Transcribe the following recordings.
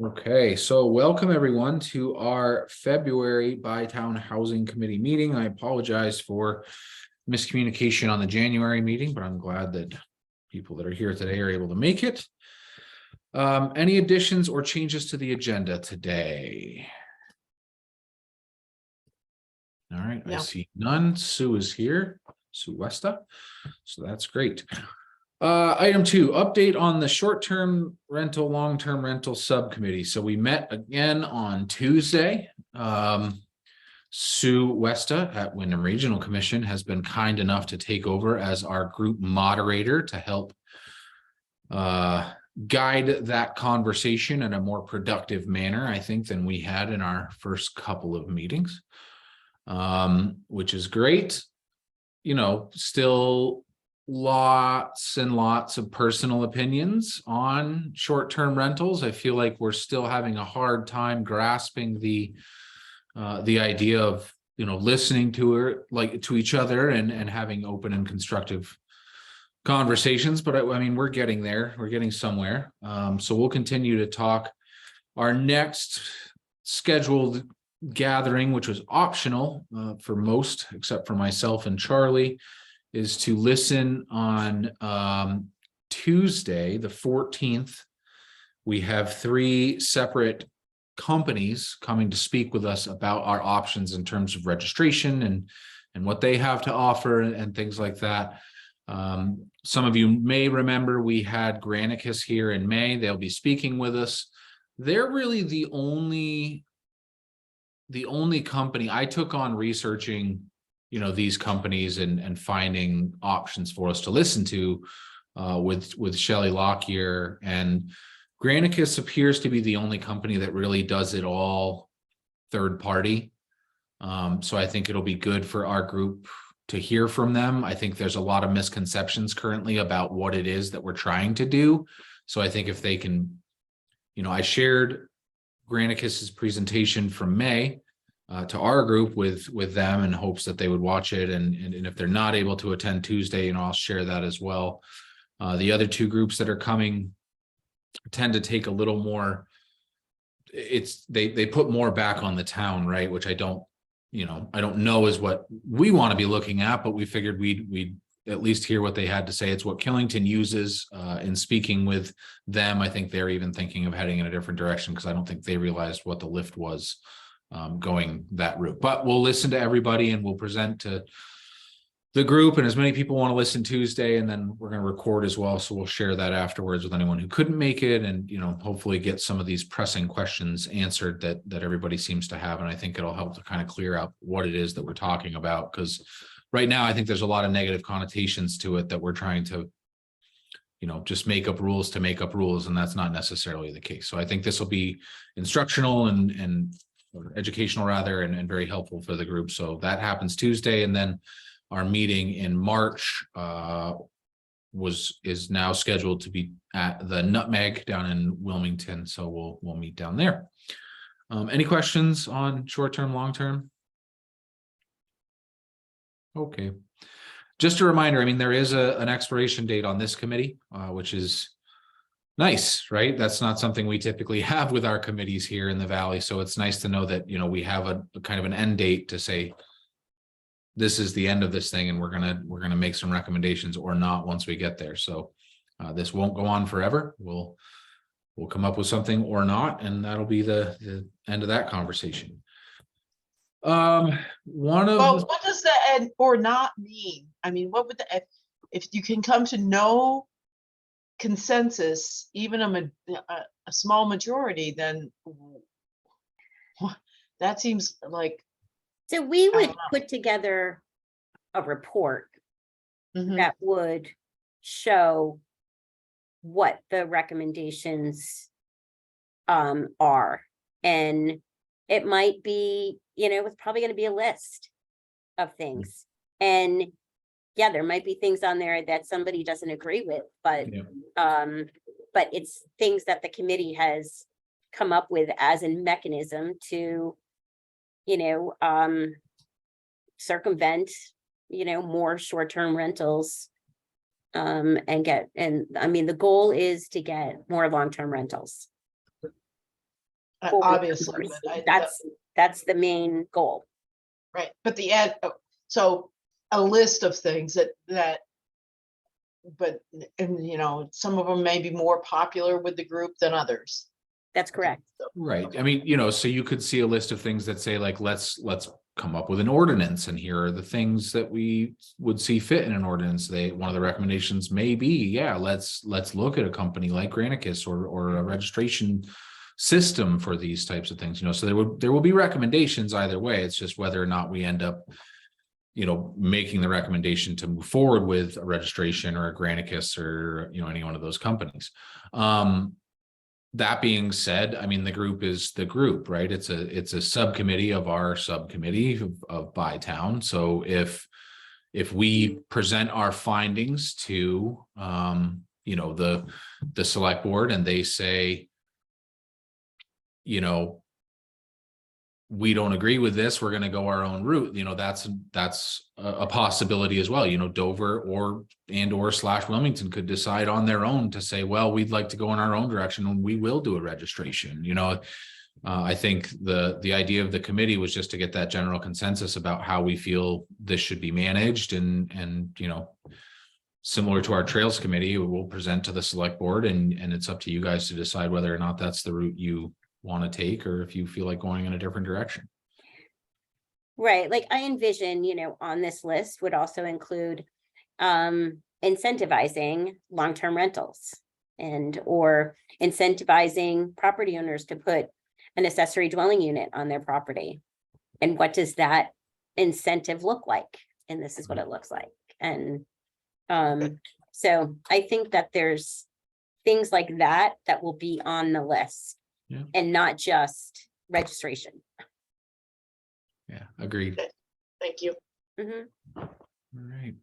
Okay, so welcome everyone to our February Bytown Housing Committee meeting. I apologize for miscommunication on the January meeting, but I'm glad that people that are here today are able to make it. Any additions or changes to the agenda today? All right, no. I see none. Sue is here, Sue Westa, so that's great. Item 2, update on the short-term rental, long-term rental subcommittee. So we met again on Tuesday. Sue Westa at Windham Regional Commission has been kind enough to take over as our group moderator to help guide that conversation in a more productive manner, I think, than we had in our first couple of meetings, which is great. You know, still lots and lots of personal opinions on short-term rentals. I feel like we're still having a hard time grasping the idea of, you know, listening to each other and having open and constructive conversations. But I mean, we're getting there. We're getting somewhere. So we'll continue to talk. Our next scheduled gathering, which was optional for most, except for myself and Charlie, is to listen on Tuesday, the 14th. We have 3 separate companies coming to speak with us about our options in terms of registration and what they have to offer and things like that. Some of you may remember we had Granicus here in May. They'll be speaking with us. They're really the only company I took on researching, you know, these companies and finding options for us to listen to with Shelley Lockyer, and Granicus appears to be the only company that really does it all third party. So I think it'll be good for our group to hear from them. I think there's a lot of misconceptions currently about what it is that we're trying to do. So I think if they can, you know, I shared Granicus's presentation from May to our group with them in hopes that they would watch it. And if they're not able to attend Tuesday, you know, I'll share that as well. The other 2 groups that are coming tend to take a little more, they put more back on the town, right? Which I don't know is what we want to be looking at, but we figured we'd at least hear what they had to say. It's what Killington uses in speaking with them. I think they're even thinking of heading in a different direction because I don't think they realized what the lift was going that route. But we'll listen to everybody and we'll present to the group, and as many people want to listen Tuesday, and then we're going to record as well, so we'll share that afterwards with anyone who couldn't make it, and, you know, hopefully get some of these pressing questions answered that everybody seems to have. And I think it'll help to kind of clear out what it is that we're talking about, because right now I think there's a lot of negative connotations to it that we're trying to, you know, just make up rules to make up rules, and that's not necessarily the case. So I think this will be instructional and or educational rather, and very helpful for the group. So that happens Tuesday, and then our meeting in March is now scheduled to be at the Nutmeg down in Wilmington. So we'll meet down there. Any questions on short-term, long-term? Okay. Just a reminder, I mean, there is an expiration date on this committee, which is nice, right? That's not something we typically have with our committees here in the Valley. So it's nice to know that, you know, we have a kind of an end date to say, this is the end of this thing, and we're gonna make some recommendations or not once we get there. So this won't go on forever. We'll come up with something or not, and that'll be the end of that conversation. What does the end or not mean? I mean, what would if you can come to no consensus, even a small majority, then that seems like. So we would put together a report that would show what the recommendations are. And it might be, you know, it's probably going to be a list of things. And yeah, there might be things on there that somebody doesn't agree with, but it's things that the committee has come up with as a mechanism to, you know, circumvent, you know, more short-term rentals and I mean, the goal is to get more long-term rentals. for obviously, members. but That's the main goal. right, but so a list of things but, and you know, some of them may be more popular with the group than others. That's correct. Right. I mean, so you could see a list of things that say like, let's come up with an ordinance, and here are the things that we would see fit in an ordinance. One of the recommendations may be, yeah, let's look at a company like Granicus or a registration system for these types of things, so there will be recommendations either way. It's just whether or not we end up making the recommendation to move forward with a registration or a Granicus or any one of those companies. That being said, I mean, the group is the group, right? It's a subcommittee of our subcommittee of Bytown. So if we present our findings to the select board and they say, we don't agree with this, we're going to go our own route, that's a possibility as well. Dover or Wilmington could decide on their own to say, well, we'd like to go in our own direction and we will do a registration. I think the idea of the committee was just to get that general consensus about how we feel this should be managed, and similar to our trails committee, we'll present to the select board, and it's up to you guys to decide whether or not that's the route you want to take, or if you feel like going in a different direction. Right. Like I envision, on this list would also include incentivizing long-term rentals or incentivizing property owners to put an accessory dwelling unit on their property. And what does that incentive look like? And this is what it looks like. And so I think that there's things like that will be on the list. Yeah. And not just registration. Yeah, agreed. Thank you. Mm-hmm. All right.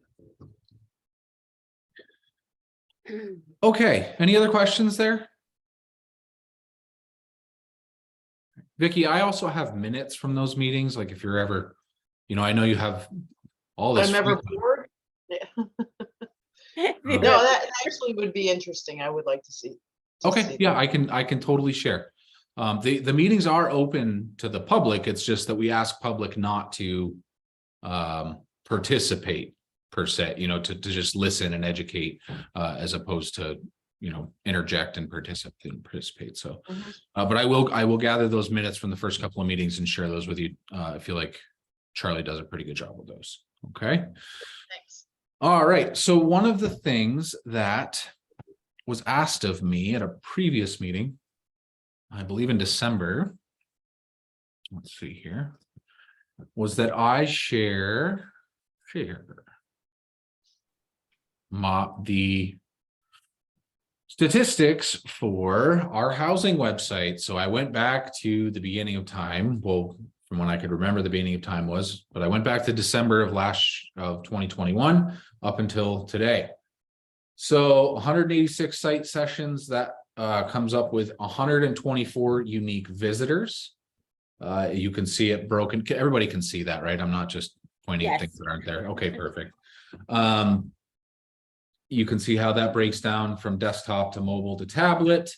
Okay, any other questions there? Vicky, I also have minutes from those meetings, like if you're ever, I know you have all this. I'm ever bored. Yeah. No, that actually would be interesting. I would like to see. Okay, yeah, I can totally share. The meetings are open to the public. It's just that we ask public not to participate per se, to just listen and educate, as opposed to, interject and participate. So, but I will gather those minutes from the first couple of meetings and share those with you. I feel like Charlie does a pretty good job with those. Okay. Thanks. All right. So one of the things that was asked of me at a previous meeting, I believe in December, let's see here, was that I share the statistics for our housing website. So I went back to the beginning of time. Well, from when I could remember the beginning of time was, but I went back to December of 2021 up until today. So 186 site sessions, that comes up with 124 unique visitors. You can see it broken. Everybody can see that, right? I'm not just pointing at things that aren't there. Okay, perfect. You can see how that breaks down from desktop to mobile to tablet.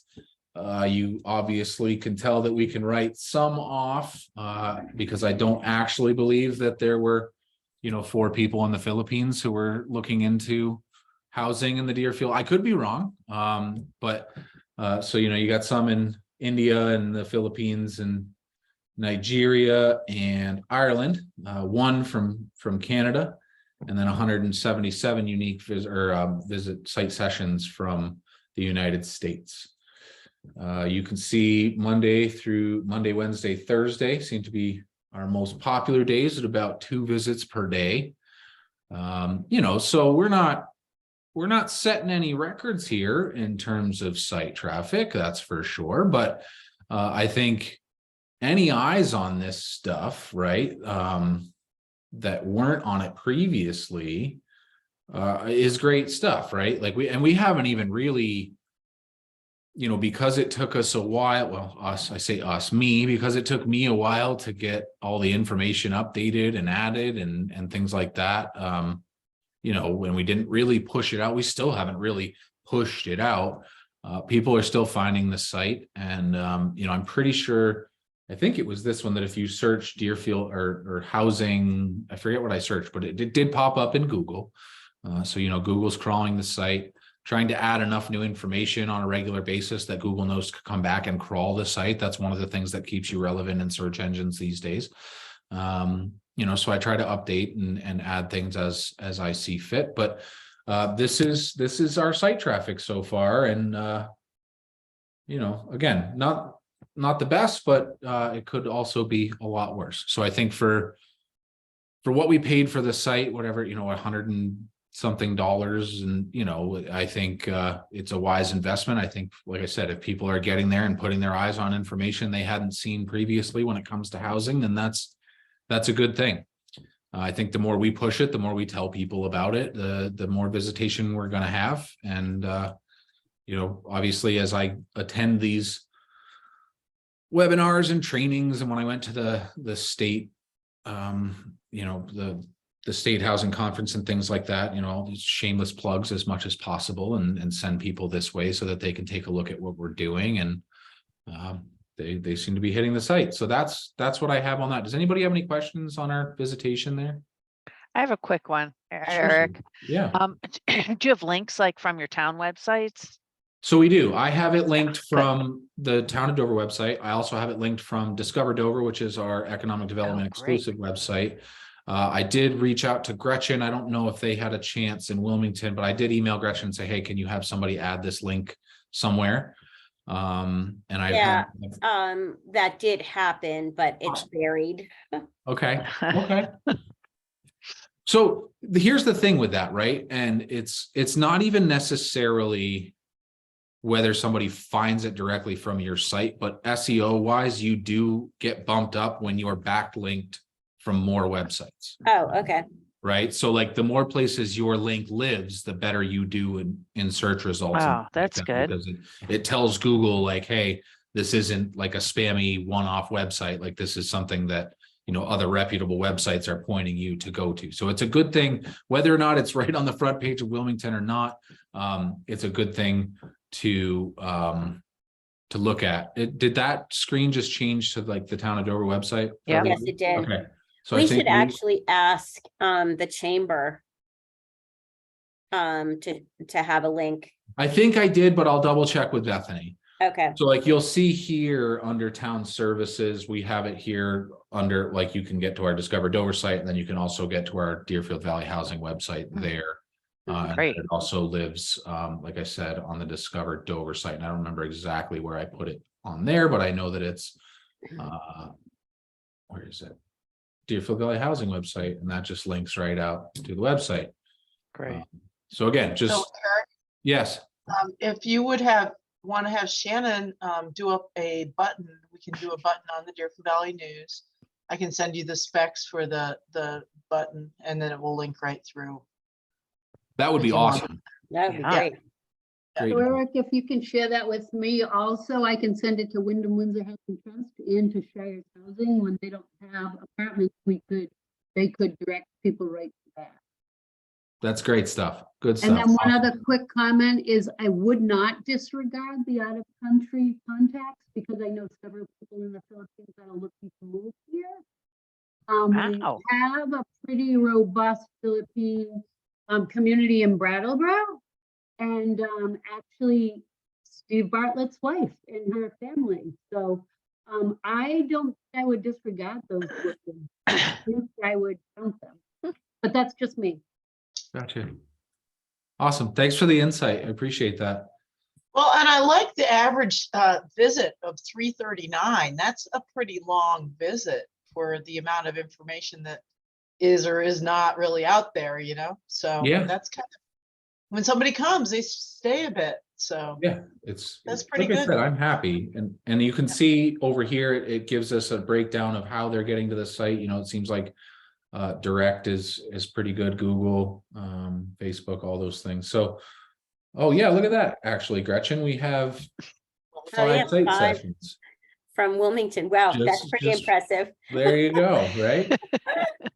You obviously can tell that we can write some off because I don't actually believe that there were, 4 people in the Philippines who were looking into housing in the Deerfield. I could be wrong, but so you got some in India and the Philippines and Nigeria and Ireland, 1 from Canada, and then 177 unique visit site sessions from the United States. You can see Monday, Wednesday, Thursday seem to be our most popular days at about 2 visits per day. So we're not setting any records here in terms of site traffic, that's for sure. But I think any eyes on this stuff, right, that weren't on it previously, is great stuff, right? Like we haven't even really, because it took us a while, well, because it took me a while to get all the information updated and added and things like that. When we didn't really push it out, we still haven't really pushed it out. people are still finding the site, and you know, I'm pretty sure, I think it was this one, that if you search Deerfield or housing, I forget what I searched, but it did pop up in Google. So, you know, Google's crawling the site, trying to add enough new information on a regular basis that Google knows to come back and crawl the site. That's one of the things that keeps you relevant in search engines these days. You know, so I try to update and add things as I see fit, but this is our site traffic so far. And you know, again, not the best, but it could also be a lot worse. So I think for what we paid for the site, whatever, you know, $100 and something, and you know, I think it's a wise investment. I think, like I said, if people are getting there and putting their eyes on information they hadn't seen previously when it comes to housing, then that's a good thing. I think the more we push it, the more we tell people about it, the more visitation we're going to have. And you know, obviously, as I attend these webinars and trainings, and when I went to the state, you know, the state housing conference and things like that, you know, all these shameless plugs as much as possible, and send people this way so that they can take a look at what we're doing. And they seem to be hitting the site. So that's what I have on that. Does anybody have any questions on our visitation there? I have a quick one, Eric. Yeah. Do you have links like from your town websites? So we do. I have it linked from the Town of Dover website. I also have it linked from Discover Dover, which is our economic development exclusive website. I did reach out to Gretchen. I don't know if they had a chance in Wilmington, but I did email Gretchen and say, hey, can you have somebody add this link somewhere? And that did happen, but it's buried. Okay. So here's the thing with that, right? And it's not even necessarily whether somebody finds it directly from your site, but SEO wise, you do get bumped up when you're backlinked from more websites. Oh, okay. Right. So like the more places your link lives, the better you do in search results. Wow, that's good. Because it tells Google like, hey, this isn't like a spammy one-off website. Like this is something that, you know, other reputable websites are pointing you to go to. So it's a good thing, whether or not it's right on the front page of Wilmington or not. It's a good thing to look at. Did that screen just change to like the Town of Dover website? Yeah. Yes, it did. Okay. So we should actually ask the chamber to have a link. I think I did, but I'll double check with Bethany. Okay. So like you'll see here under town services, we have it here under, like, you can get to our Discover Dover site, and then you can also get to our Deerfield Valley Housing website there. Great. And it also lives, like I said, on the Discover Dover site. And I don't remember exactly where I put it on there, but I know that it's, where is it? Deerfield Valley Housing website, and that just links right out to the website. Great. So again, just, So, Eric, yes. if you would want to have Shannon do up a button, we can do a button on the Deerfield Valley News. I can send you the specs for the button, and then it will link right through. That would be awesome. That would be Yeah. great. Great. So Eric, if you can share that with me also, I can send it to Wyndham Windsor Housing Trust and to Shires Housing. When they don't have apartments, they could direct people right to that. That's great stuff. Good stuff. And then one other quick comment is I would not disregard the out of country contacts, because I know several people in the Philippines that are looking to move here. Wow. We have a pretty robust Philippine community in Brattleboro. And actually Steve Bartlett's wife and her family. So I don't think I would disregard those. I think I would count them, but that's just me. Gotcha. Awesome. Thanks for the insight. I appreciate that. Well, and I like the average visit of 339. That's a pretty long visit for the amount of information that is or is not really out there, you know? So Yeah. that's kind of, when somebody comes, they stay a bit. So Yeah, That's pretty like I good. said, I'm happy. And you can see over here, it gives us a breakdown of how they're getting to the site. You know, it seems like direct is pretty good. Google, Facebook, all those things. So, oh yeah, look at that. Actually, Gretchen, we have yeah, 5 site 5 sessions. from Wilmington. Wow, that's pretty impressive. There you go, right?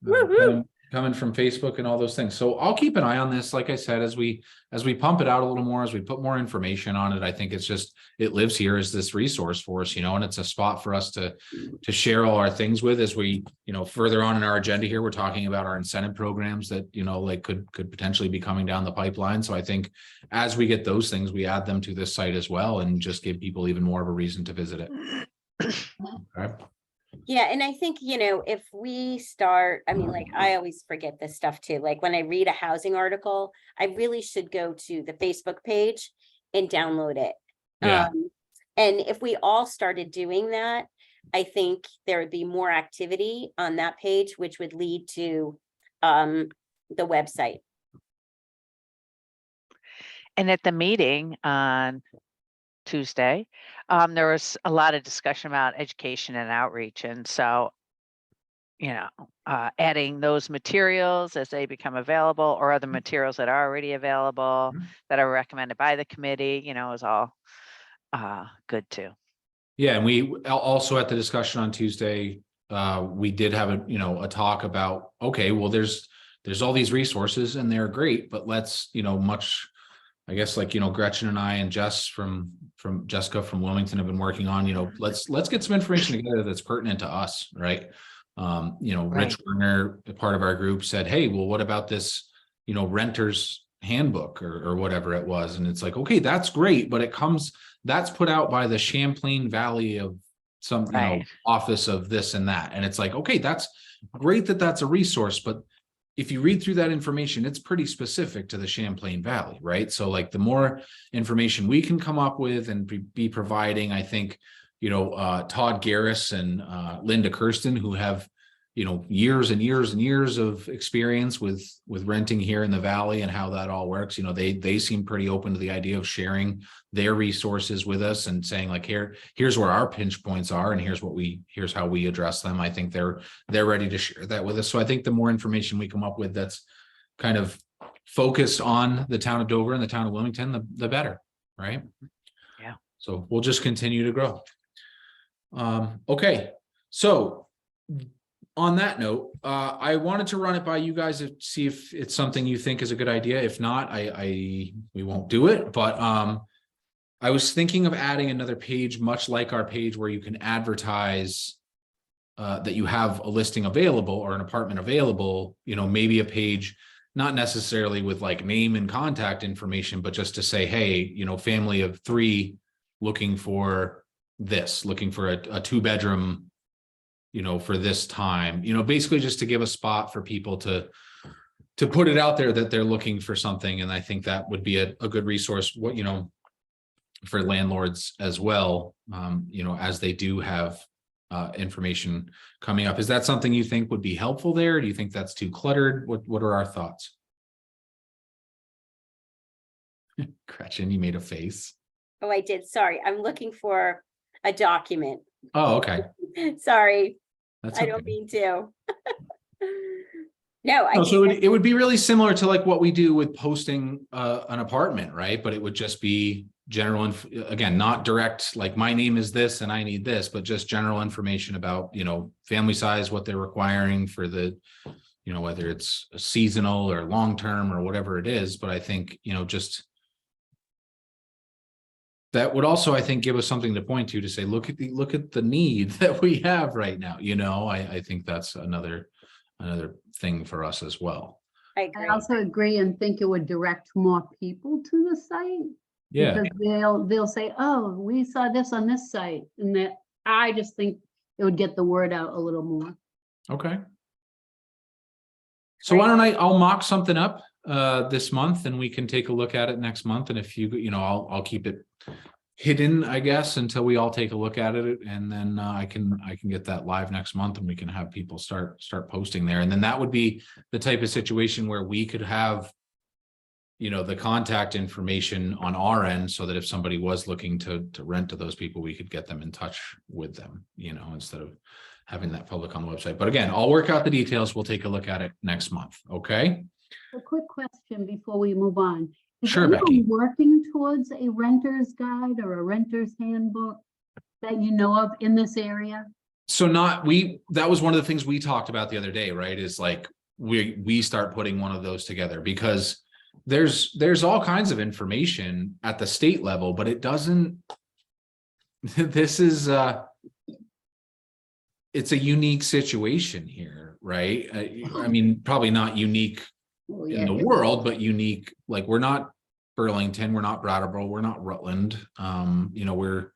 Woo-hoo. coming from Facebook and all those things. So I'll keep an eye on this. Like I said, as we pump it out a little more, as we put more information on it, I think it's just, it lives here as this resource for us, and it's a spot for us to share all our things with as we, further on in our agenda here, we're talking about our incentive programs that, like could potentially be coming down the pipeline. So I think as we get those things, we add them to this site as well and just give people even more of a reason to visit it. Okay. Yeah, and I think, if we start, I mean, like, I always forget this stuff too. Like when I read a housing article, I really should go to the Facebook page and download it. Yeah. And if we all started doing that, I think there would be more activity on that page, which would lead to the website. And at the meeting on Tuesday, there was a lot of discussion about education and outreach. And so, adding those materials as they become available, or other materials that are already available that are recommended by the committee, is all good too. Yeah, and we also at the discussion on Tuesday, we did have a talk about, okay, well, there's all these resources and they're great, but let's, I guess like, Gretchen and I and Jess from Jessica from Wilmington have been working on, let's get some information together that's pertinent to us, right? Rich Werner, a part of our group, said, hey, well, what about this, renter's handbook or whatever it was? And it's like, okay, that's great, but that's put out by the Champlain Valley of some, office of this and that. And it's like, okay, that's great that that's a resource, but if you read through that information, it's pretty specific to the Champlain Valley, right? So like the more information we can come up with and be providing, I think, Todd Garris and Linda Kirsten, who have, years and years and years of experience with renting here in the Valley and how that all works. They seem pretty open to the idea of sharing their resources with us and saying like, here's where our pinch points are, and here's how we address them. I think they're ready to share that with us. So I think the more information we come up with that's kind of focused on the town of Dover and the town of Wilmington, the better, right? Yeah. So we'll just continue to grow. Okay, so on that note, I wanted to run it by you guys to see if it's something you think is a good idea. If not, we won't do it. But I was thinking of adding another page, much like our page where you can advertise that you have a listing available or an apartment available. Maybe a page, not necessarily with like name and contact information, but just to say, hey, family of 3 looking for this, looking for a 2-bedroom, for this time, basically just to give a spot for people to put it out there that they're looking for something. And I think that would be a good resource, for landlords as well, as they do have information coming up. Is that something you think would be helpful there? Do you think that's too cluttered? What are our thoughts? Gretchen, you made a face. Oh, I did. Sorry. I'm looking for a document. Oh, okay. Sorry. That's I okay. don't mean to. No, so it would be really similar to like what we do with posting an apartment, right? But it would just be general, again, not direct, like my name is this and I need this, but just general information about, family size, what they're requiring for the, whether it's seasonal or long-term or whatever it is. But I think, just that would also, I think, give us something to point to say, look at the need that we have right now. I think that's another thing for us as well. I agree. I also agree and think it would direct more people to the site. Yeah. Because they'll say, oh, we saw this on this site, and that I just think it would get the word out a little more. Okay. So why don't I'll mock something up this month and we can take a look at it next month. And if I'll keep it hidden, I guess, until we all take a look at it. And then I can get that live next month and we can have people start posting there. And then that would be the type of situation where we could have, the contact information on our end so that if somebody was looking to rent to those people, we could get them in touch with them, instead of having that public on the website. But again, I'll work out the details. We'll take a look at it next month. Okay. A quick question before we move on. Is Sure, anyone Becky. working towards a renter's guide or a renter's handbook that you know of in this area? So that was one of the things we talked about the other day, right? Is like, we start putting one of those together, because there's all kinds of information at the state level, but it doesn't, this is it's a unique situation here, right? I mean, probably not unique Oh, in yeah. the world, but unique, like we're not Burlington, we're not Brattleboro, we're not Rutland. You know, we're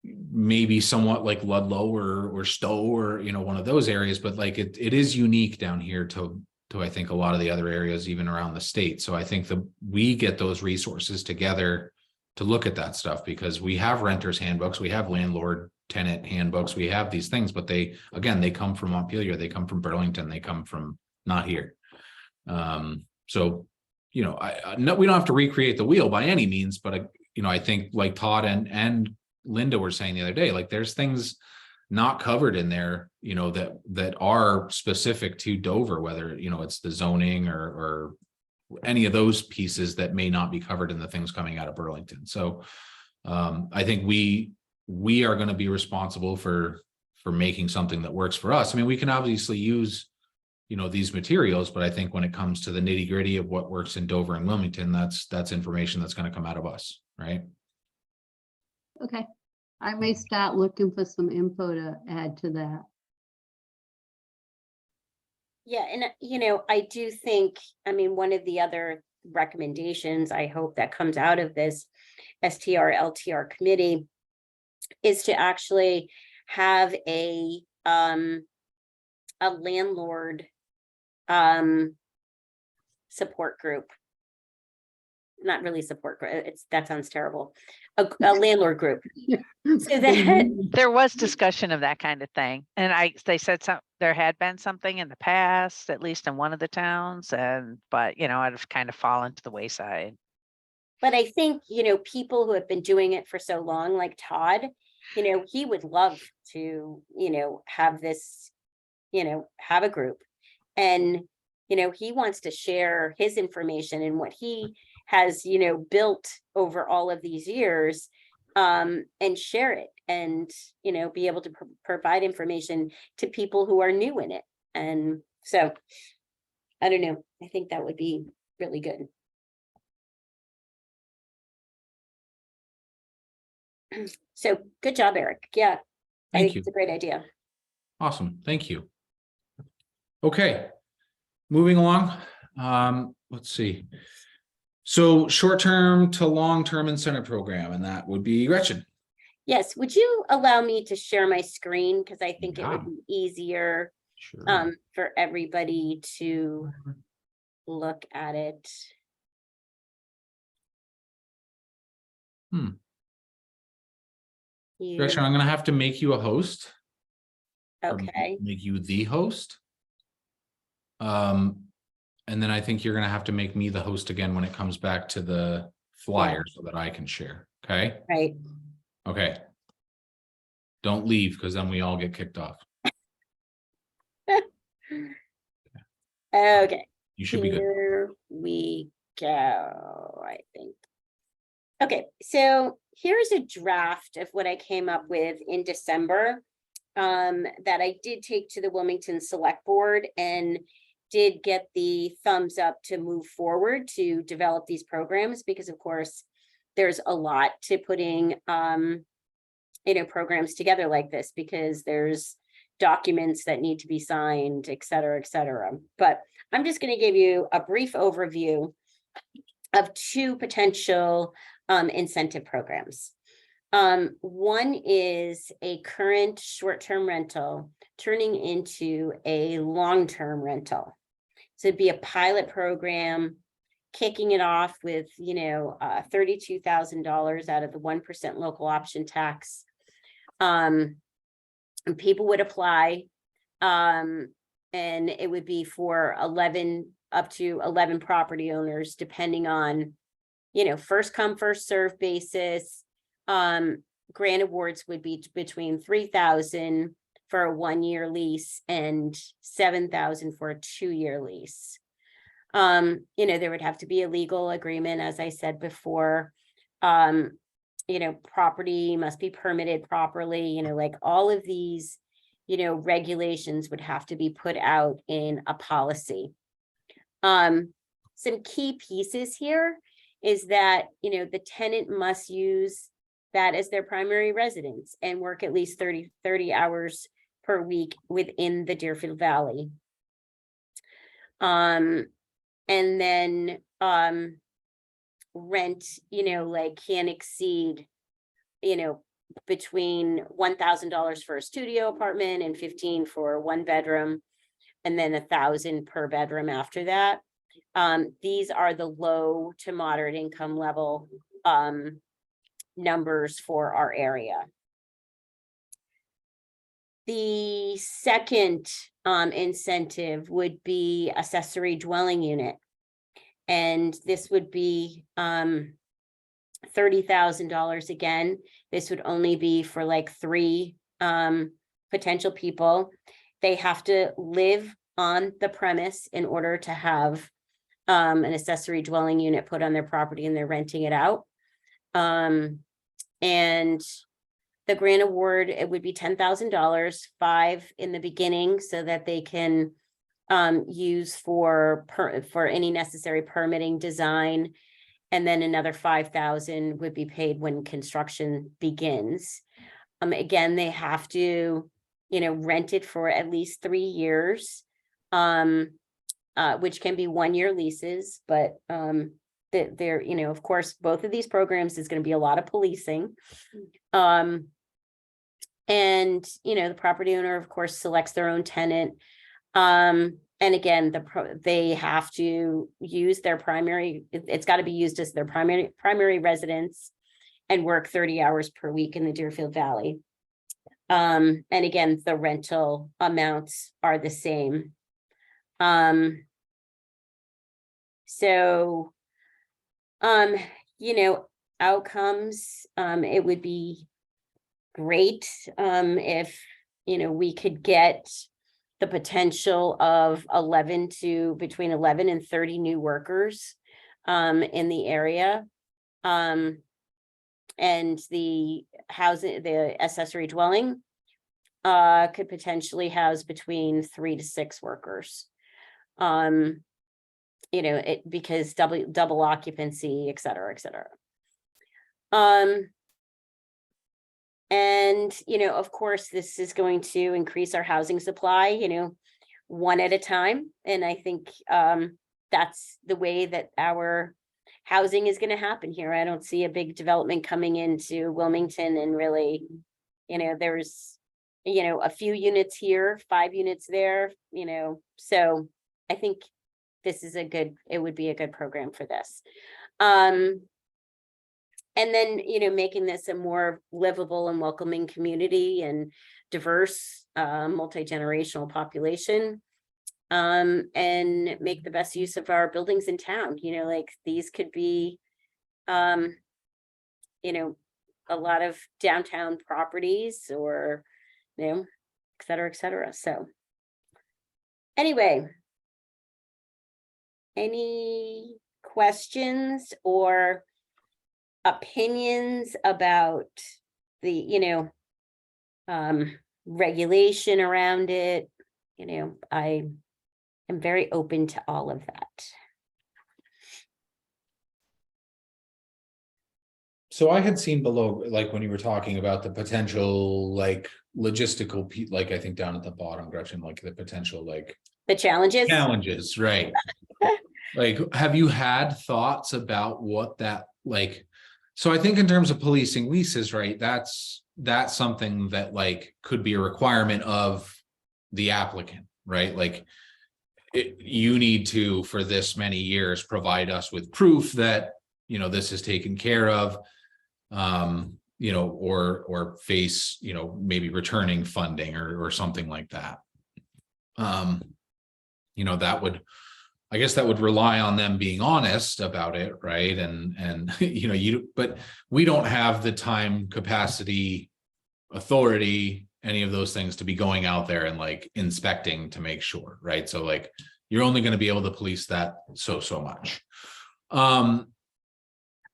maybe somewhat like Ludlow or Stowe, or, you know, one of those areas, but like it is unique down here to I think a lot of the other areas, even around the state. So I think we get those resources together to look at that stuff, because we have renters handbooks, we have landlord tenant handbooks, we have these things, but they come from Montpelier, they come from Burlington, they come from not here. So, you know, we don't have to recreate the wheel by any means, but you know, I think like Todd and Linda were saying the other day, like there's things not covered in there, you know, that are specific to Dover, whether, you know, it's the zoning or any of those pieces that may not be covered in the things coming out of Burlington. So I think we are going to be responsible for making something that works for us. I mean, we can obviously use, you know, these materials, but I think when it comes to the nitty gritty of what works in Dover and Wilmington, that's information that's going to come out of us, right? Okay, I may start looking for some info to add to that. Yeah, and you know, I do think, I mean, one of the other recommendations I hope that comes out of this STR LTR committee is to actually have a landlord support group. Not really support group, that sounds terrible. A landlord group. So that There was discussion of that kind of thing, and they said there had been something in the past, at least in one of the towns, but you know, I've kind of fallen to the wayside. But I think, you know, people who have been doing it for so long, like Todd, you know, he would love to, you know, have this, you know, have a group. And, you know, he wants to share his information and what he has, you know, built over all of these years, and share it and, you know, be able to provide information to people who are new in it. And so, I don't know, I think that would be really good. So good job, Eric. Yeah, I Thank think you. it's a great idea. Awesome. Thank you. Okay. Moving along. Let's see. So short-term to long-term incentive program, and that would be Gretchen. Yes, would you allow me to share my screen? Because I think it would Yeah. be easier Sure. for everybody to look at it. Gretchen, I'm going to have to make you a host. or Okay, Make you the host. And then I think you're going to have to make me the host again when it comes back to the flyer so that I can share. Okay. right. Okay. Don't leave, because then we all get kicked off. Okay, You should be good. here we go, I think. Okay, so here's a draft of what I came up with in December, that I did take to the Wilmington Select Board and did get the thumbs up to move forward to develop these programs, because of course there's a lot to putting you know, programs together like this, because there's documents that need to be signed, et cetera, et cetera. But I'm just going to give you a brief overview of two potential incentive programs. One is a current short-term rental turning into a long-term rental. So it'd be a pilot program, kicking it off with, you know, $32,000 out of the 1% local option tax. And people would apply, and it would be for up to 11 property owners, depending on, you know, first come, first serve basis. Grant awards would be between $3,000 for a 1-year lease and $7,000 for a 2-year lease. You know, there would have to be a legal agreement, as I said before. You know, property must be permitted properly, you know, like all of these regulations would have to be put out in a policy. Some key pieces here is that, the tenant must use that as their primary residence and work at least 30 hours per week within the Deerfield Valley. And then rent, can't exceed, between $1,000 for a studio apartment and $15 for 1 bedroom, and then $1,000 per bedroom after that. These are the low to moderate income level numbers for our area. The second incentive would be accessory dwelling unit. And this would be $30,000 again. This would only be for like 3 potential people. They have to live on the premise in order to have an accessory dwelling unit put on their property, and they're renting it out. And the grant award, it would be $10,000, $5,000 in the beginning, so that they can use for any necessary permitting, design, and then another $5,000 would be paid when construction begins. Again, they have to, rent it for at least 3 years, which can be 1-year leases, but they're, of course, both of these programs is going to be a lot of policing. And, the property owner, of course, selects their own tenant. And again, they have to use their it's got to be used as their primary residence and work 30 hours per week in the Deerfield Valley. And again, the rental amounts are the same. So, outcomes, it would be great if, we could get the potential of between 11 and 30 new workers in the area. And the accessory dwelling could potentially house between 3 to 6 workers. Because double occupancy, et cetera, et cetera. And, of course, this is going to increase our housing supply, one at a time. And I think that's the way that our housing is going to happen here. I don't see a big development coming into Wilmington, and really, there's, a few units here, 5 units there, so I think this is it would be a good program for this. And then, making this a more livable and welcoming community and diverse, multi-generational population, and make the best use of our buildings in town. These could be, a lot of downtown properties, or, et cetera, et cetera. So anyway, any questions or opinions about the, regulation around it? I am very open to all of that. So I had seen below, like when you were talking about the potential, like logistical, like I think down at the bottom, Gretchen, like the potential, like The challenges, right? Like, have you had thoughts about what that, like, so I think in terms of policing leases, right, that's something that like could be a requirement of the applicant, right? Like you need to, for this many years, provide us with proof that, this is taken care of, or face, maybe returning funding or something like that. That would, I guess that would rely on them being honest about it, right? And but we don't have the time, capacity, authority, any of those things to be going out there and like inspecting to make sure, right? So like you're only going to be able to police that so much.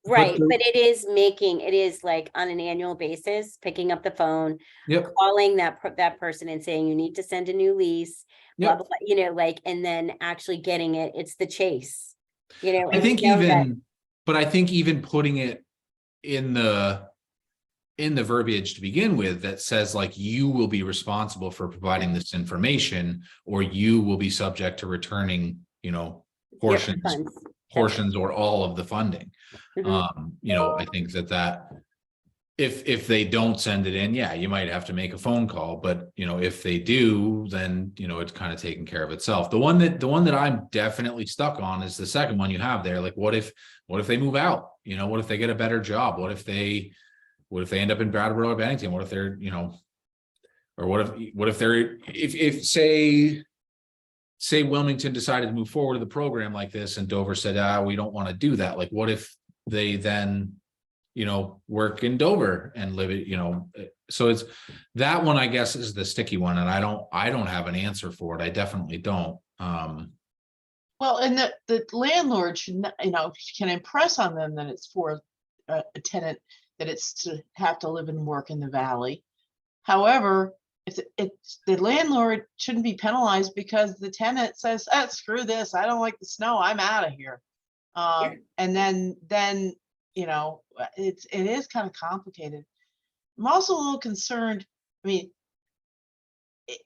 Right, the- but it is like on an annual basis, picking up the phone, Yep, calling that person and saying, you need to send a new lease, blah, Yep. blah, blah, you know, like, and then actually getting it, it's the chase. You know, I and think you know that- even, but I think even putting it in the verbiage to begin with that says like you will be responsible for providing this information, or you will be subject to returning, your portions funds. or all of the funding. Mhm. I think that if they don't send it in, yeah, you might have to make a phone call, but if they do, then it's kind of taken care of itself. The one that I'm definitely stuck on is the second one you have there. Like, what if they move out? What if they get a better job? What if they end up in Brattleboro or Bennington? What if they're, or what if they're, if say Wilmington decided to move forward with a program like this and Dover said, we don't want to do that. Like, what if they then, work in Dover and live it, so it's that one, I guess, is the sticky one. And I don't have an answer for it. I definitely don't. Well, and the landlord should, can impress on them that it's for a tenant, that it's to have to live and work in the valley. However, if the landlord shouldn't be penalized because the tenant says, screw this, I don't like the snow, I'm out of here. And then it is kind of complicated. I'm also a little concerned. I mean,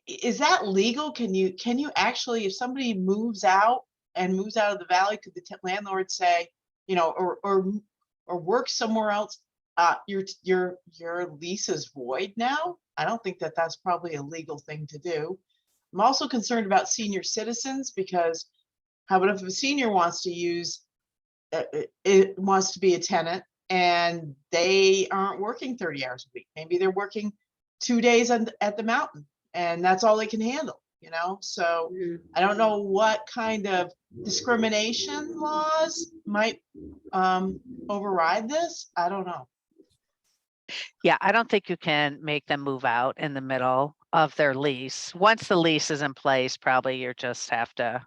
is that legal? Can you actually, if somebody moves out of the valley, could the landlord say, or work somewhere else, your lease is void now? I don't think that's probably a legal thing to do. I'm also concerned about senior citizens, because how about if a senior wants to be a tenant and they aren't working 30 hours a week? Maybe they're working 2 days at the mountain and that's all they can handle, So Mhm. I don't know what kind of discrimination laws might override this. I don't know. Yeah, I don't think you can make them move out in the middle of their lease. Once the lease is in place, probably you just have to,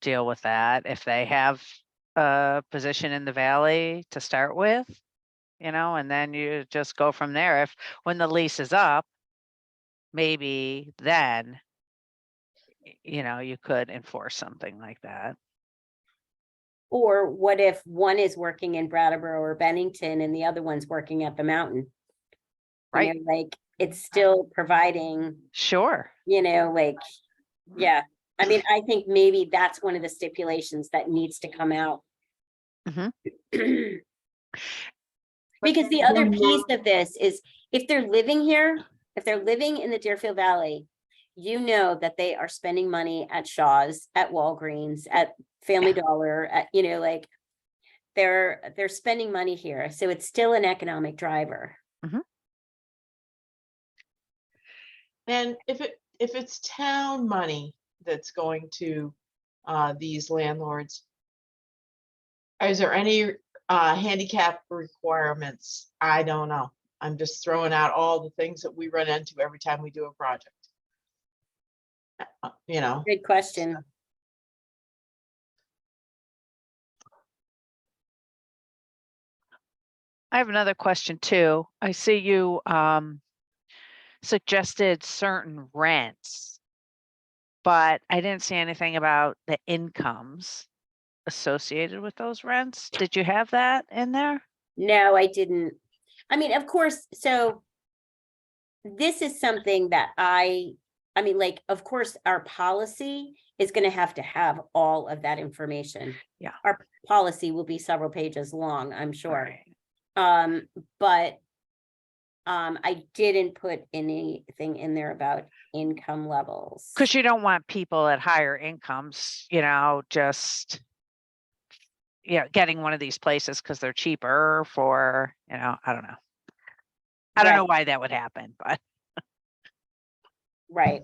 deal with that. If they have a position in the valley to start with, and then you just go from there. When the lease is up, maybe then, you could enforce something like that. Or what if one is working in Brattleboro or Bennington and the other one's working at the mountain? Right. Like it's still providing, Sure. like, yeah. I mean, I think maybe that's one of the stipulations that needs to come out. Mhm. Because the other piece of this is if they're living here, if they're living in the Deerfield Valley, that they are spending money at Shaw's, at Walgreens, at Family Dollar, at, like they're spending money here. So it's still an economic driver. And if it's town money that's going to these landlords, is there any handicap requirements? I don't know. I'm just throwing out all the things that we run into every time we do a project. Good question. I have another question too. I see you suggested certain rents, but I didn't see anything about the incomes associated with those rents. Did you have that in there? No, I didn't. I mean, of course, so this is something that of course, our policy is going to have all of that information. Yeah. Our policy will be several pages long, I'm sure. Right. But I didn't put anything in there about income levels. Because you don't want people at higher incomes, just getting one of these places because they're cheaper for, I don't know. I don't know why that would happen, but. Right.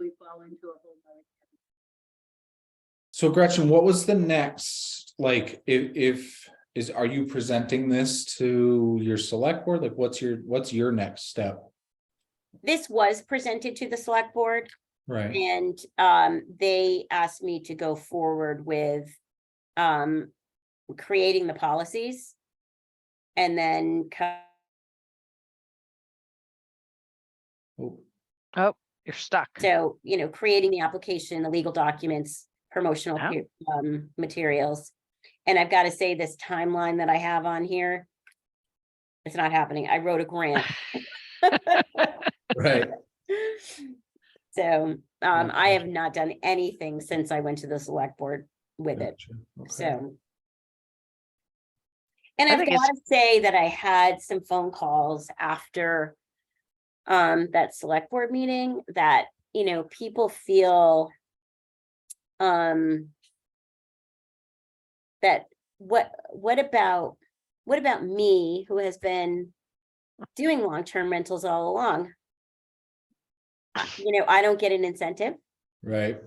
We fall into a whole nother. So Gretchen, what was the next, like, are you presenting this to your select board? Like, what's your next step? This was presented to the select board. Right. And they asked me to go forward with creating the policies. And then Oh, Oh, you're stuck. so, creating the application, the legal documents, promotional Yeah. materials. And I've got to say, this timeline that I have on here, it's not happening. I wrote a grant. right. So I have not done anything since I went to the select board with it. Gotcha. Okay. So. And I I've think got to say that I had some phone calls after that select board meeting that, people feel that what about me, who has been doing long-term rentals all along? I don't get an incentive. Right.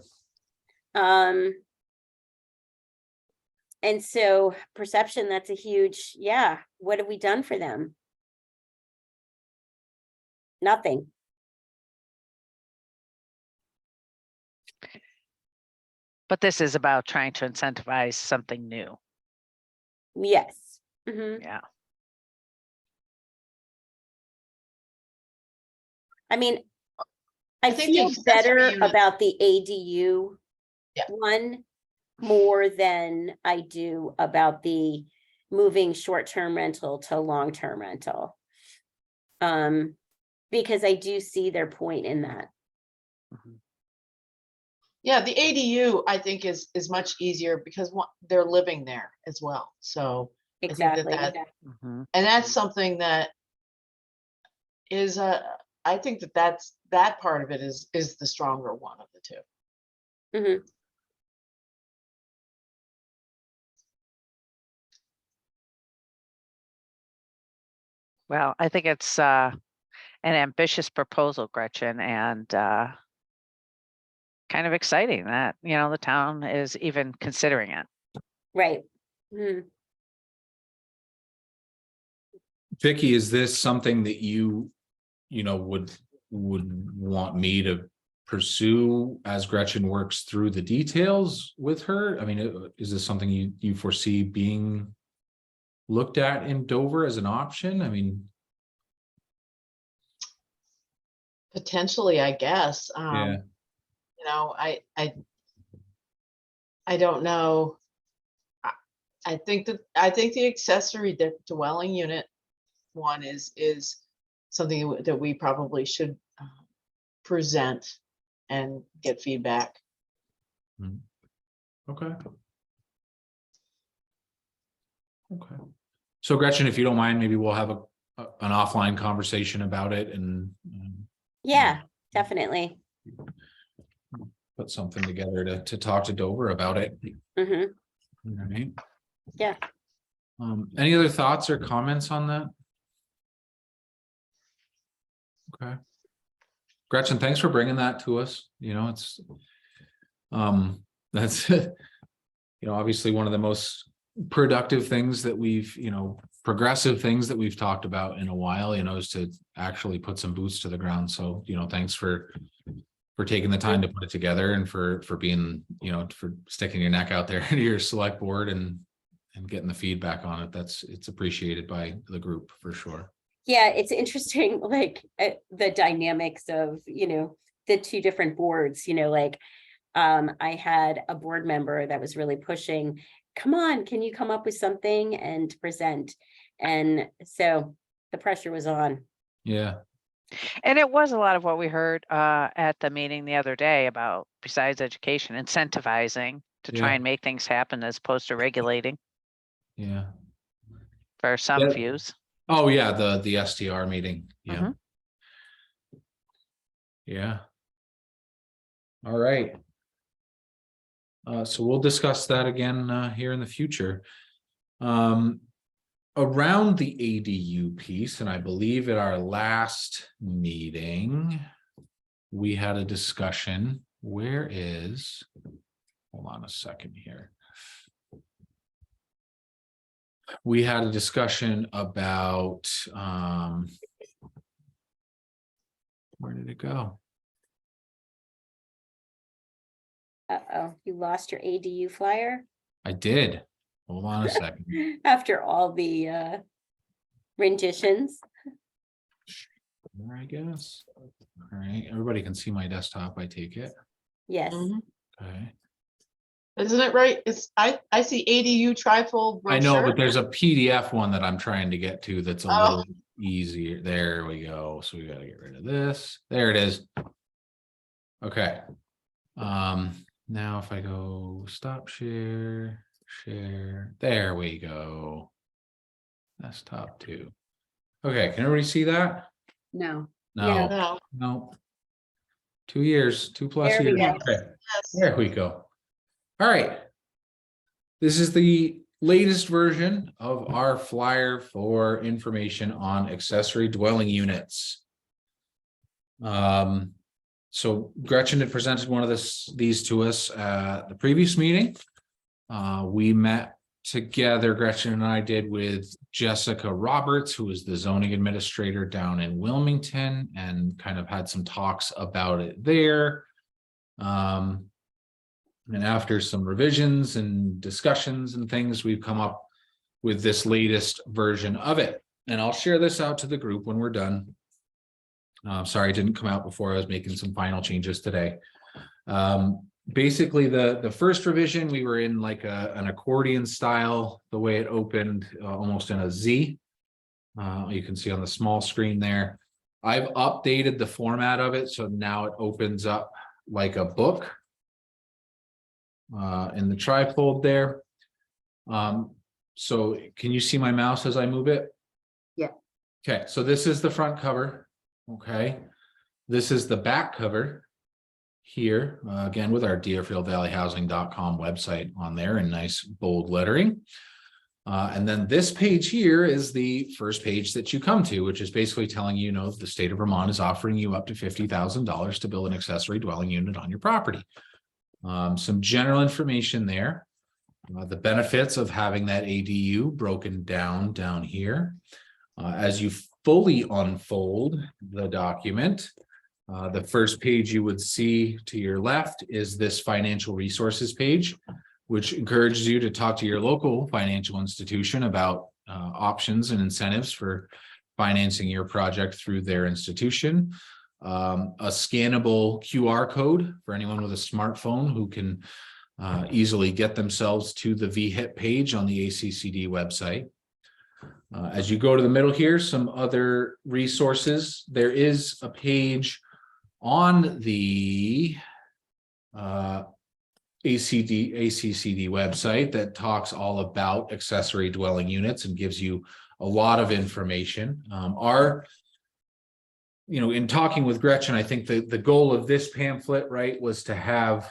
And so perception, that's a huge, what have we done for them? Nothing. But this is about trying to incentivize something new. Yes. Mhm. Yeah. I mean, I think the feel accessory better unit- about the ADU Yeah. one more than I do about the moving short-term rental to long-term rental. Because I do see their point in that. Yeah, the ADU, I think is much easier because they're living there as well. So Exactly. that Mhm. and that's something that is I think that part of it is the stronger one of the two. Mhm. Well, I think it's an ambitious proposal, Gretchen, and kind of exciting that, the town is even considering it. Right. Mhm. Vicky, is this something that you would want me to pursue as Gretchen works through the details with her? I mean, is this something you foresee being looked at in Dover as an option? I mean, Potentially, I guess. yeah, I don't know. I think the accessory dwelling unit one is something that we probably should present and get feedback. okay. Okay. So Gretchen, if you don't mind, maybe we'll have an offline conversation about it and Yeah, definitely. put something together to talk to Dover about it. Mhm. All right. Yeah. Any other thoughts or comments on that? Okay. Gretchen, thanks for bringing that to us. It's that's obviously one of the most productive things that we've progressive things that we've talked about in a while, is to actually put some boots to the ground. So thanks for taking the time to put it together and for being for sticking your neck out there into your select board and getting the feedback on it. It's appreciated by the group for sure. Yeah, it's interesting, like the dynamics of, the two different boards, I had a board member that was really pushing, come on, can you come up with something and present? And so the pressure was on. Yeah. And it was a lot of what we heard at the meeting the other day about, besides education, incentivizing to try Yeah. and make things happen as opposed to regulating Yeah. for some Yeah. views. Oh yeah, the STR meeting. Yeah. Mhm. Yeah. All right. So we'll discuss that again here in the future. Around the ADU piece, and I believe at our last meeting, we had a discussion. Hold on a second here. We had a discussion about, where did it go? Uh-oh, you lost your ADU flyer I did. Hold on a second. after all the renditions. There, I guess. All right, everybody can see my desktop, I take it. Yes, Mhm. Okay. Isn't it right? I see ADU trifold brochure. I know, but there's a PDF one that I'm trying to get to that's a Oh. little easier. There we go. So we gotta get rid of this. There it is. Okay. Now if I go stop share, there we go. Desktop 2. Okay, can everybody see that? No. Yeah. No, No. no. 2 years, 2+ There we years. go. Okay, Yes. there we go. All right. This is the latest version of our flyer for information on accessory dwelling units. So Gretchen had presented one of these to us at the previous meeting. We met together, Gretchen and I did, with Jessica Roberts, who is the zoning administrator down in Wilmington, and kind of had some talks about it there. And after some revisions and discussions and things, we've come up with this latest version of it. And I'll share this out to the group when we're done. Sorry, it didn't come out before I was making some final changes today. Basically, the first revision, we were in like an accordion style, the way it opened, almost in a Z. You can see on the small screen there. I've updated the format of it, so now it opens up like a book. In the trifold there. So can you see my mouse as I move it? Yeah. Okay, so this is the front cover. Okay, this is the back cover here, again with our DeerfieldValleyHousing.com website on there in nice bold lettering. And then this page here is the first page that you come to, which is basically telling you, the state of Vermont is offering you up to $50,000 to build an accessory dwelling unit on your property. Some general information there, the benefits of having that ADU broken down here. As you fully unfold the document, the first page you would see to your left is this financial resources page, which encourages you to talk to your local financial institution about options and incentives for financing your project through their institution. A scannable QR code for anyone with a smartphone who can easily get themselves to the VIII page on the ACCD website. As you go to the middle here, some other resources. There is a page on the ACCD website that talks all about accessory dwelling units and gives you a lot of information. In talking with Gretchen, I think the goal of this pamphlet, right, was to have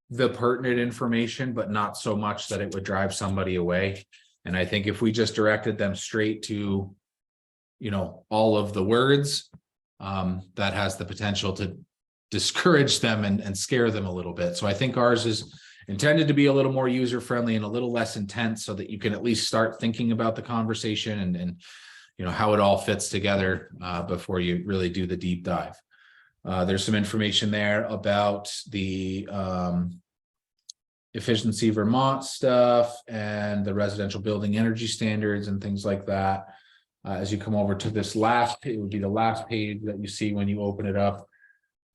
the pertinent information, but not so much that it would drive somebody away. And I think if we just directed them straight to, all of the words, that has the potential to discourage them and scare them a little bit. So I think ours is intended to be a little more user-friendly and a little less intense so that you can at least start thinking about the conversation and how it all fits together before you really do the deep dive. There's some information there about the Efficiency Vermont stuff and the residential building energy standards and things like that. As you come over to this it would be the last page that you see when you open it up,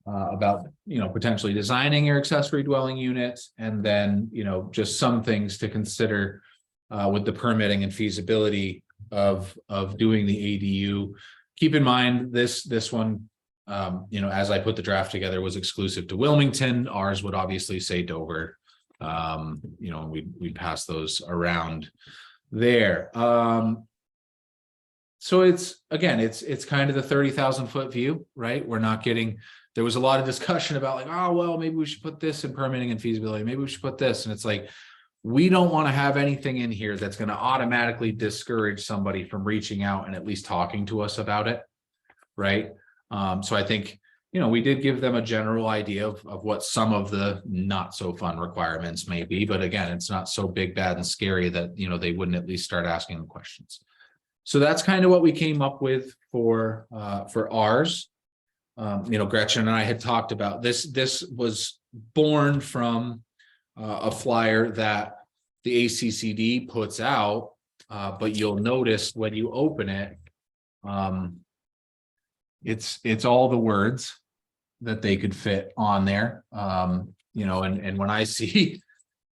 about potentially designing your accessory dwelling units, and then just some things to consider with the permitting and feasibility of doing the ADU. Keep in mind this one, as I put the draft together, was exclusive to Wilmington. Ours would obviously say Dover. We'd pass those around there. So it's kind of the 30,000 foot view, right? There was a lot of discussion about like, oh, well, maybe we should put this in permitting and feasibility. Maybe we should put this. And it's like, we don't want to have anything in here that's going to automatically discourage somebody from reaching out and at least talking to us about it. Right. So I think, we did give them a general idea of what some of the not so fun requirements may be. But again, it's not so big, bad and scary that, they wouldn't at least start asking the questions. So that's kind of what we came up with for ours. Gretchen and I had talked about this. This was born from a flyer that the ACCD puts out, but you'll notice when you open it, it's all the words that they could fit on there. You know, and when I see,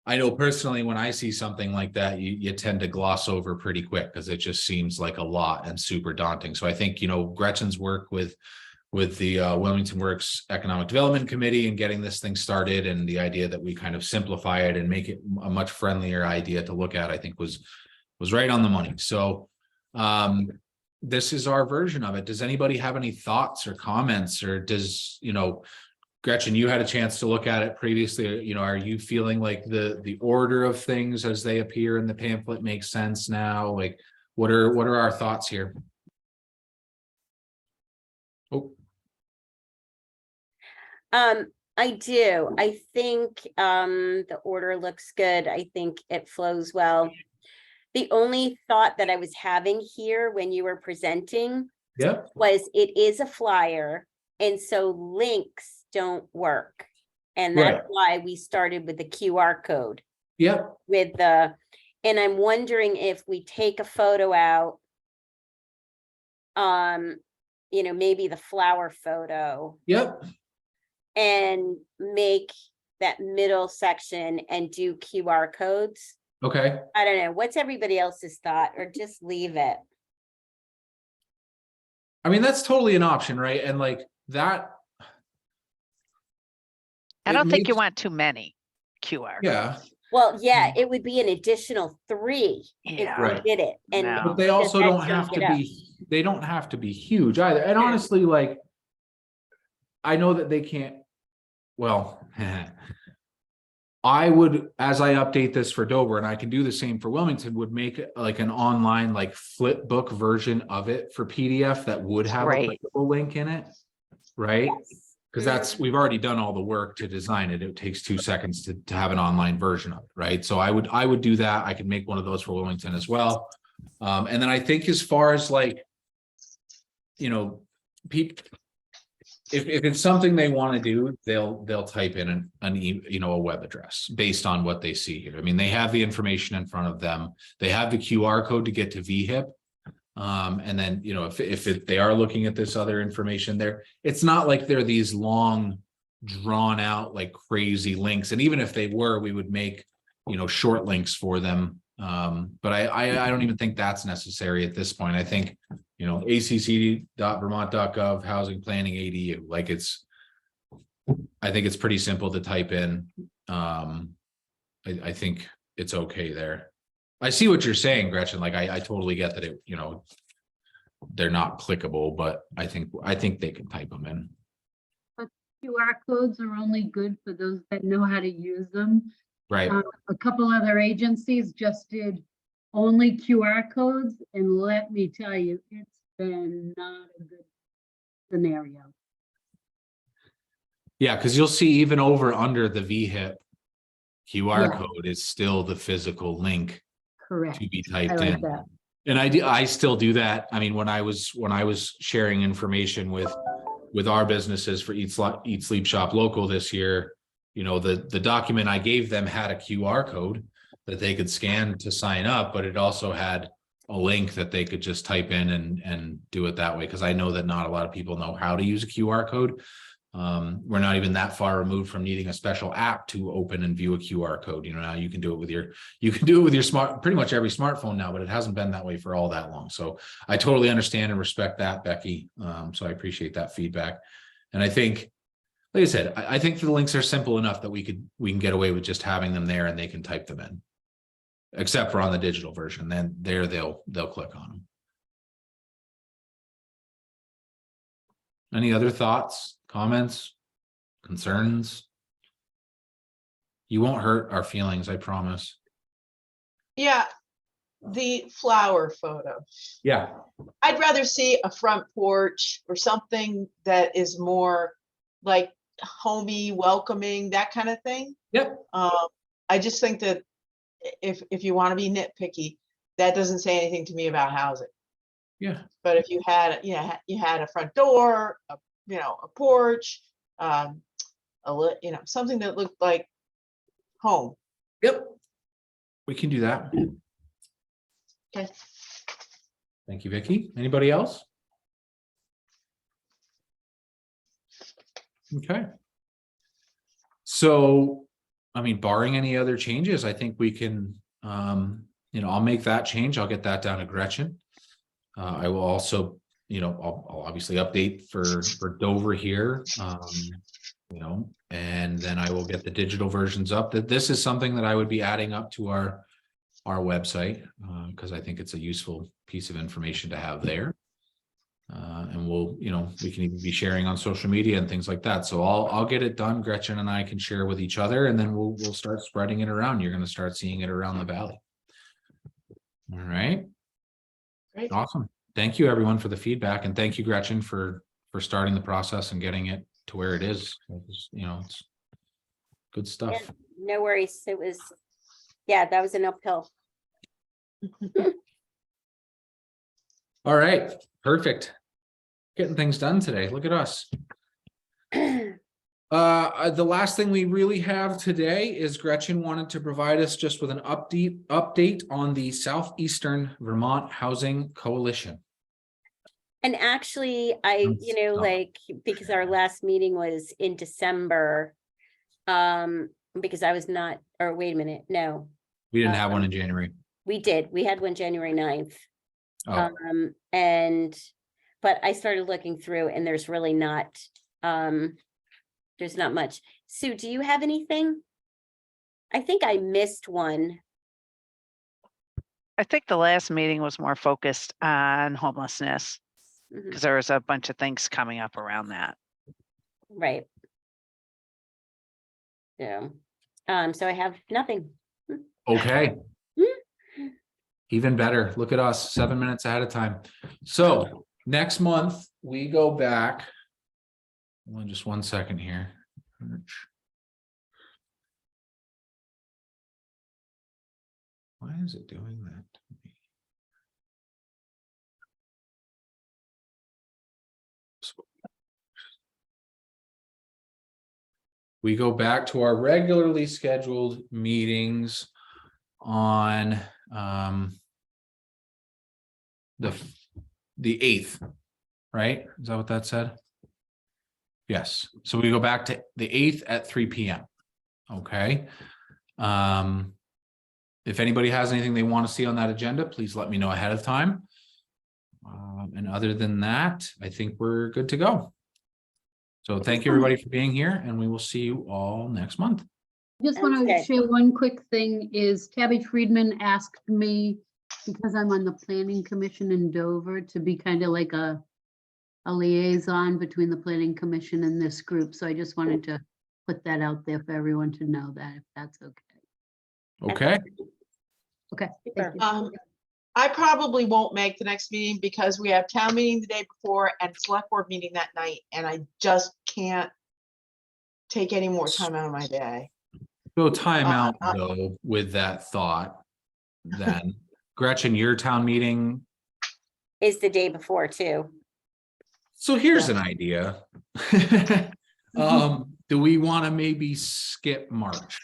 I know personally, when I see something like that, you tend to gloss over pretty quick because it just seems like a lot and super daunting. So I think, you know, Gretchen's work with the Wilmington Works Economic Development Committee and getting this thing started, and the idea that we kind of simplify it and make it a much friendlier idea to look at, I think was right on the money. So this is our version of it. Does anybody have any thoughts or comments, or does, you know, Gretchen, you had a chance to look at it previously, you know, are you feeling like the order of things as they appear in the pamphlet makes sense now? Like, what are our thoughts here? Oh. I do. I think the order looks good. I think it flows well. The only thought that I was having here when you were presenting Yeah. was it is a flyer, and so links don't work. And that's why we started with the QR code. Yep. With the, and I'm wondering if we take a photo out, you know, maybe the flower photo. Yep. And make that middle section and do QR codes. Okay. I don't know. What's everybody else's thought, or just leave it? I mean, that's totally an option, right? And like that. I don't think you want too many QR. Yeah. Well, yeah, it would be an additional 3 if Yeah. we Right. did it. And No. But they also don't have to it up. be, they don't have to be huge either. And honestly, like, I know that they can't, well, I would, as I update this for Dover, and I can do the same for Wilmington, would make it like an online, like flip book version of it for PDF that would have a Right. clickable link in it. Right? Yes. Because that's, we've already done all the work to design it. It takes 2 seconds to have an online version of it, right? So I would do that. I could make one of those for Wilmington as well. And then I think as far as like, you know, people, if it's something they want to do, they'll type in a web address based on what they see here. I mean, they have the information in front of them. They have the QR code to get to VIII. And then, you know, if they are looking at this other information there, it's not like they're these long drawn out, like crazy links. And even if they were, we would make, you know, short links for them. But I don't even think that's necessary at this point. I think, you know, acc.vermont.gov housing planning ADU, like I think it's pretty simple to type in. I think it's okay there. I see what you're saying, Gretchen. Like I totally get that it, you know, they're not clickable, but I think they can type them in. But QR codes are only good for those that know how to use them. Right. A couple other agencies just did only QR codes, and let me tell you, it's been not a good scenario. Yeah, because you'll see even over under the VIII QR Yeah. code is still the physical link Correct. to be I typed like in. that. And I still do that. I mean, when I was sharing information with our businesses for Eat Sleep Shop Local this year, you know, the document I gave them had a QR code that they could scan to sign up, but it also had a link that they could just type in and do it that way. Because I know that not a lot of people know how to use a QR code. We're not even that far removed from needing a special app to open and view a QR code. You know, now you can do it with your smart, pretty much every smartphone now, but it hasn't been that way for all that long. So I totally understand and respect that, Becky. So I appreciate that feedback. And I think, like I said, I think the links are simple enough that we can get away with just having them there and they can type them in, except for on the digital version. Then there they'll click on them. Any other thoughts, comments, concerns? You won't hurt our feelings, I promise. Yeah, the flower photo. Yeah. I'd rather see a front porch or something that is more like homey, welcoming, that kind of thing. Yep. I just think that if you want to be nitpicky, that doesn't say anything to me about housing. Yeah. But if you had a front door, a porch, a something that looked like home. Yep. We can do that. Okay. Thank you, Vicky. Anybody else? Okay. So, I mean, barring any other changes, I think we can, I'll make that change. I'll get that down to Gretchen. I will also, I'll obviously update for Dover here, and then I will get the digital versions up. That this is something that I would be adding up to our website, because I think it's a useful piece of information to have there. And we can even be sharing on social media and things like that. So I'll get it done. Gretchen and I can share with each other, and then we'll start spreading it around. You're going to start seeing it around the valley. All right. Great. Awesome. Thank you everyone for the feedback, and thank you, Gretchen, for starting the process and getting it to where it is. It's good stuff. Yeah, no worries. It was, that was an uphill. All right. Perfect. Getting things done today. Look at us. The last thing we really have today is Gretchen wanted to provide us just with an update on the Southeastern Vermont Housing Coalition. And actually, because our last meeting was in December, because I was not, or wait a minute, no. We didn't have one in January. We did. We had one January 9th. Oh. But I started looking through and there's really not, there's not much. Sue, do you have anything? I think I missed one. I think the last meeting was more focused on homelessness because there was a bunch of things coming up around that. Right. Yeah. So I have nothing. Okay. Even better. Look at us, 7 minutes ahead of time. So next month we go back. Hold on just 1 second here. Why is it doing that to me? We go back to our regularly scheduled meetings on the 8th, right? Is that what that said? Yes. So we go back to the 8th at 3 p.m. Okay. If anybody has anything they want to see on that agenda, please let me know ahead of time. And other than that, I think we're good to go. So thank you everybody for being here, and we will see you all next month. Just want to share one quick thing is Tabby Friedman asked me, because I'm on the planning commission in Dover, to be kind of like a liaison between the planning commission and this group. So I just wanted to put that out there for everyone to know that, if that's okay. Okay. Okay. Thank you. I probably won't make the next meeting because we have town meeting the day before and select board meeting that night, and I just can't take any more time out of my day. So time out though with that thought. Then Gretchen, your town meeting Is the day before too. So here's an idea. Do we want to maybe skip March?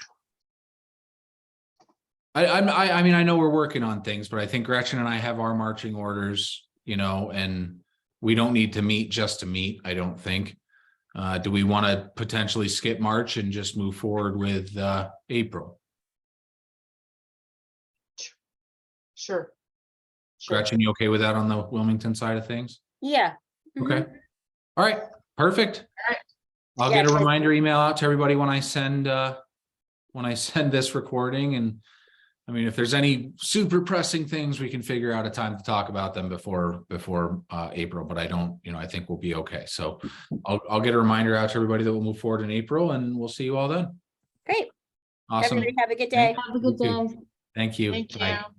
I mean, I know we're working on things, but I think Gretchen and I have our marching orders, and we don't need to meet just to meet, I don't think. Do we want to potentially skip March and just move forward with April? Sure. Gretchen, you okay with that on the Wilmington side of things? Yeah. Okay. All right. Perfect. All right. I'll get a reminder email out to everybody when I send this recording. And I mean, if there's any super pressing things, we can figure out a time to talk about them before April, but I don't, I think we'll be okay. So I'll get a reminder out to everybody that will move forward in April, and we'll see you all then. Great. Awesome. Everybody have a good day. Have a good day. Thank you. Thank Bye. you.